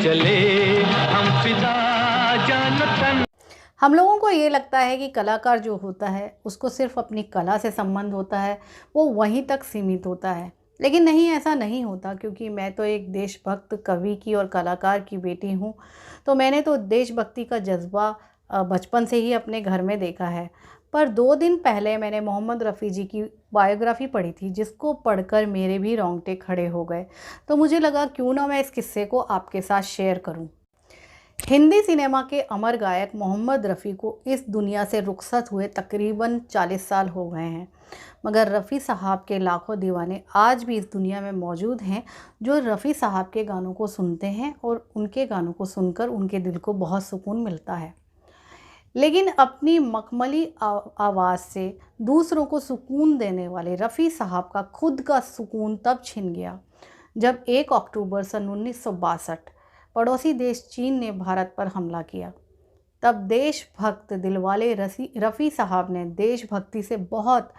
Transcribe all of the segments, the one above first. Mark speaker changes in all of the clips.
Speaker 1: चले हम फिदा जानतन।
Speaker 2: हम लोगों को ये लगता है कि कलाकार जो होता है उसको सिर्फ अपनी कला से संबंध होता है, वो वहीं तक सीमित होता है। लेकिन नहीं, ऐसा नहीं होता, क्योंकि मैं तो एक देशभक्त कवि की और कलाकार की बेटी हूँ। तो मैंने तो देशभक्ति का जज्बा बचपन से ही अपने घर में देखा है। पर 2 दिन पहले मैंने मोहम्मद रफ़ी जी की बायोग्राफ़ी पढ़ी थी, जिसको पढ़कर मेरे भी रोंगटे खड़े हो गए। तो मुझे लगा क्यों ना मैं इस किस्से को आपके साथ शेयर करूं। हिंदी सिनेमा के अमर गायक मोहम्मद रफ़ी को इस दुनिया से रुखसत हुए तकरीबन 40 साल हो गए हैं, मगर रफ़ी साहब के लाखों दीवाने आज भी इस दुनिया में मौजूद हैं, जो रफ़ी साहब के गानों को सुनते हैं और उनके गानों को सुनकर उनके दिल को बहुत सुकून मिलता है। लेकिन अपनी मखमली आवाज़ से दूसरों को सुकून देने वाले रफ़ी साहब का खुद का सुकून तब छिन गया, जब 1 अक्टूबर सन 1962 पड़ोसी देश चीन ने भारत पर हमला किया। तब देशभक्त दिलवाले रफ़ी साहब ने देशभक्ति से बहुत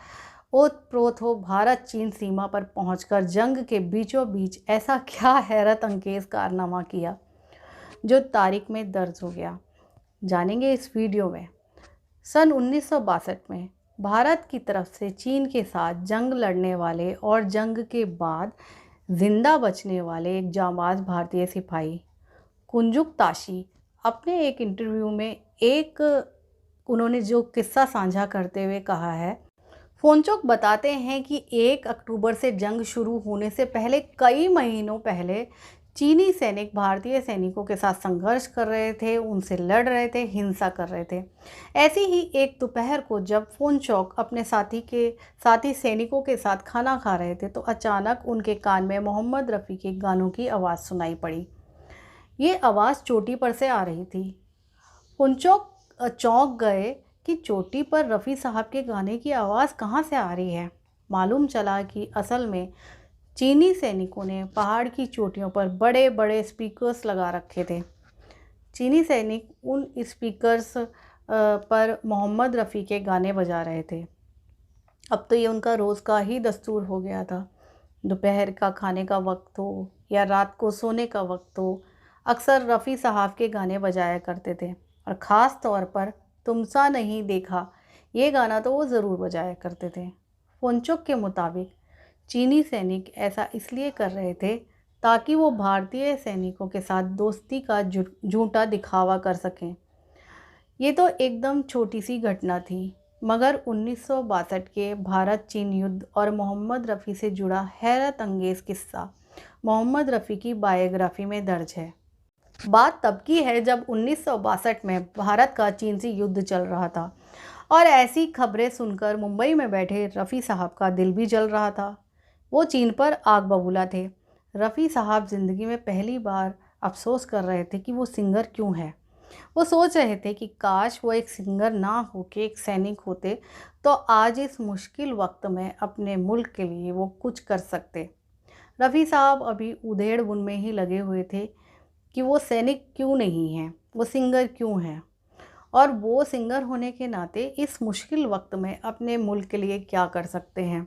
Speaker 2: ओत-प्रोत हो भारत चीन सीमा पर पहुंचकर जंग के बीचों बीच ऐसा क्या हैरत अंगेज़ कारनामा किया, जो तारीख में दर्ज हो गया। जानेंगे इस वीडियो में। सन 1962 में भारत की तरफ से चीन के साथ जंग लड़ने वाले और जंग के बाद जिंदा बचने वाले एक जांबाज भारतीय सिपाही कुंजुक ताशी अपने एक इंटरव्यू में उन्होंने जो किस्सा साझा करते हुए कहा है। फोंचोक बताते हैं कि 1 अक्टूबर से जंग शुरू होने से पहले कई महीनों पहले चीनी सैनिक भारतीय सैनिकों के साथ संघर्ष कर रहे थे, उनसे लड़ रहे थे, हिंसा कर रहे थे। ऐसी ही एक दोपहर को जब फोंचोक अपने साथी सैनिकों के साथ खाना खा रहे थे, तो अचानक उनके कान में मोहम्मद रफ़ी के गानों की आवाज़ सुनाई पड़ी। ये आवाज़ चोटी पर से आ रही थी। फोंचोक चौंक गए कि चोटी पर रफ़ी साहब के गाने की आवाज़ कहाँ से आ रही है। मालूम चला कि असल में चीनी सैनिकों ने पहाड़ की चोटियों पर बड़े बड़े स्पीकर्स लगा रखे थे। चीनी सैनिक उन स्पीकर्स पर मोहम्मद रफ़ी के गाने बजा रहे थे। अब तो ये उनका रोज़ का ही दस्तूर हो गया था। दोपहर का खाने का वक्त हो या रात को सोने का वक्त हो, अक्सर रफ़ी साहब के गाने बजाया करते थे। और ख़ास तौर पर तुमसा नहीं देखा, ये गाना तो वो ज़रूर बजाया करते थे। फोंचोक के मुताबिक चीनी सैनिक ऐसा इसलिए कर रहे थे ताकि वो भारतीय सैनिकों के साथ दोस्ती का झूठा दिखावा कर सकें। ये तो एकदम छोटी सी घटना थी, मगर 1962 के भारत चीन युद्ध और मोहम्मद रफ़ी से जुड़ा हैरत अंगेज़ किस्सा मोहम्मद रफ़ी की बायोग्राफ़ी में दर्ज है। बात तब की है जब 1962 में भारत का चीन से युद्ध चल रहा था, और ऐसी खबरें सुनकर मुंबई में बैठे रफ़ी साहब का दिल भी जल रहा था। वो चीन पर आग बबूला थे। रफ़ी साहब ज़िंदगी में पहली बार अफसोस कर रहे थे कि वो सिंगर क्यों है। वो सोच रहे थे कि काश वो एक सिंगर ना होके एक सैनिक होते, तो आज इस मुश्किल वक्त में अपने मुल्क के लिए वो कुछ कर सकते। रफ़ी साहब अभी उधेड़-बुन में ही लगे हुए थे कि वो सैनिक क्यों नहीं हैं, वो सिंगर क्यों हैं, और वो सिंगर होने के नाते इस मुश्किल वक्त में अपने मुल्क के लिए क्या कर सकते हैं।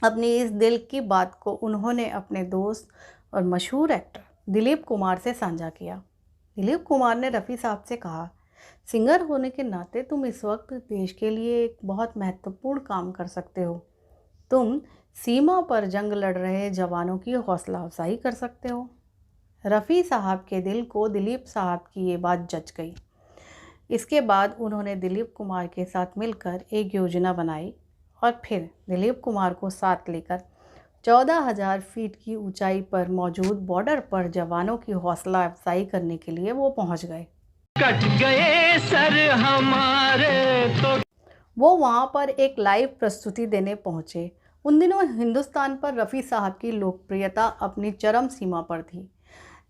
Speaker 2: अपनी इस दिल की बात को उन्होंने अपने दोस्त और मशहूर एक्टर दिलीप कुमार से साझा किया। दिलीप कुमार ने रफ़ी साहब से कहा, सिंगर होने के नाते तुम इस वक्त देश के लिए एक बहुत महत्वपूर्ण काम कर सकते हो। तुम सीमा पर जंग लड़ रहे जवानों की हौसला अफजाई कर सकते हो। रफ़ी साहब के दिल को दिलीप साहब की ये बात जच गई। इसके बाद उन्होंने दिलीप कुमार के साथ मिलकर एक योजना बनाई और फिर दिलीप कुमार को साथ लेकर 14,000 फीट की ऊंचाई पर मौजूद बॉर्डर पर जवानों की हौसला अफजाई करने के लिए वो पहुंच गए।
Speaker 1: कट गए सर हमारे तो
Speaker 2: वो वहां पर एक लाइव प्रस्तुति देने पहुंचे। उन दिनों हिंदुस्तान पर रफ़ी साहब की लोकप्रियता अपनी चरम सीमा पर थी।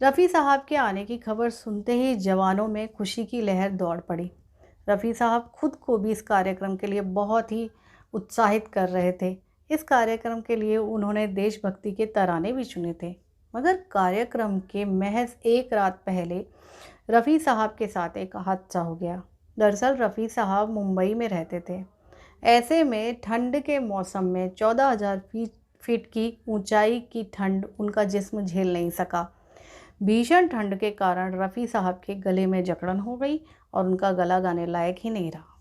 Speaker 2: रफ़ी साहब के आने की खबर सुनते ही जवानों में खुशी की लहर दौड़ पड़ी। रफ़ी साहब खुद को भी इस कार्यक्रम के लिए बहुत ही उत्साहित कर रहे थे। इस कार्यक्रम के लिए उन्होंने देशभक्ति के तराने भी चुने थे। मगर कार्यक्रम के महज एक रात पहले रफ़ी साहब के साथ एक हादसा हो गया। दरअसल रफ़ी साहब मुंबई में रहते थे। ऐसे में ठंड के मौसम में 14,000 फीट की ऊंचाई की ठंड उनका जिस्म झेल नहीं सका। भीषण ठंड के कारण रफ़ी साहब के गले में जकड़न हो गई और उनका गला गाने लायक ही नहीं रहा।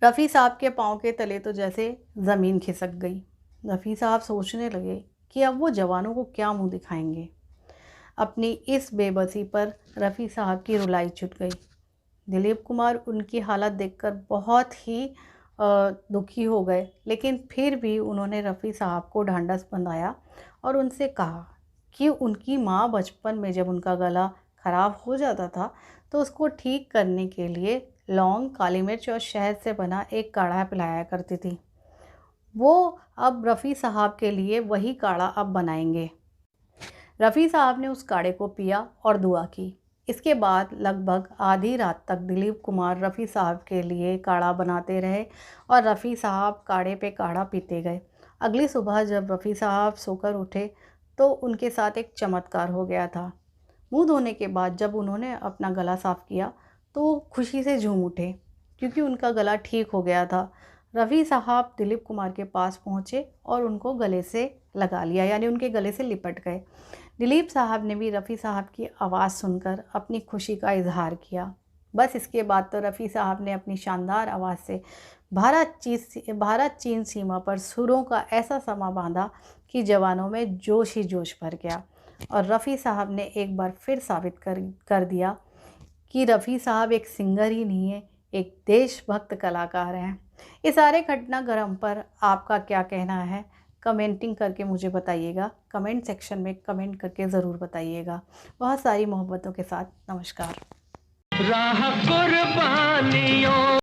Speaker 2: रफ़ी साहब के पाँव के तले तो जैसे ज़मीन खिसक गई। रफ़ी साहब सोचने लगे कि अब वो जवानों को क्या मुंह दिखाएंगे। अपनी इस बेबसी पर रफ़ी साहब की रुलाई छूट गई। दिलीप कुमार उनकी हालत देखकर बहुत ही दुखी हो गए, लेकिन फिर भी उन्होंने रफ़ी साहब को ढांढस बंधाया और उनसे कहा कि उनकी माँ बचपन में जब उनका गला ख़राब हो जाता था तो उसको ठीक करने के लिए लौंग, काली मिर्च और शहद से बना एक काढ़ा पिलाया करती थी। वो अब रफ़ी साहब के लिए वही काढ़ा अब बनाएंगे। रफ़ी साहब ने उस काढ़े को पिया और दुआ की। इसके बाद लगभग आधी रात तक दिलीप कुमार रफ़ी साहब के लिए काढ़ा बनाते रहे और रफ़ी साहब काढ़े पे काढ़ा पीते गए। अगली सुबह जब रफ़ी साहब सोकर उठे तो उनके साथ एक चमत्कार हो गया था। मुंह धोने के बाद जब उन्होंने अपना गला साफ़ किया तो वो खुशी से झूम उठे क्योंकि उनका गला ठीक हो गया था। रफ़ी साहब दिलीप कुमार के पास पहुँचे और उनको गले से लगा लिया, यानी उनके गले से लिपट गए। दिलीप साहब ने भी रफ़ी साहब की आवाज़ सुनकर अपनी खुशी का इजहार किया। बस इसके बाद तो रफ़ी साहब ने अपनी शानदार आवाज़ से भारत चीन सीमा पर सुरों का ऐसा समा बांधा कि जवानों में जोश ही जोश भर गया। और रफ़ी साहब ने एक बार फिर साबित कर दिया कि रफ़ी साहब एक सिंगर ही नहीं है, एक देशभक्त कलाकार हैं। इस सारे घटनाक्रम पर आपका क्या कहना है? कमेंटिंग करके मुझे बताइएगा। कमेंट सेक्शन में कमेंट करके ज़रूर बताइएगा। बहुत सारी मोहब्बतों के साथ नमस्कार।
Speaker 1: राह कुर्बानियों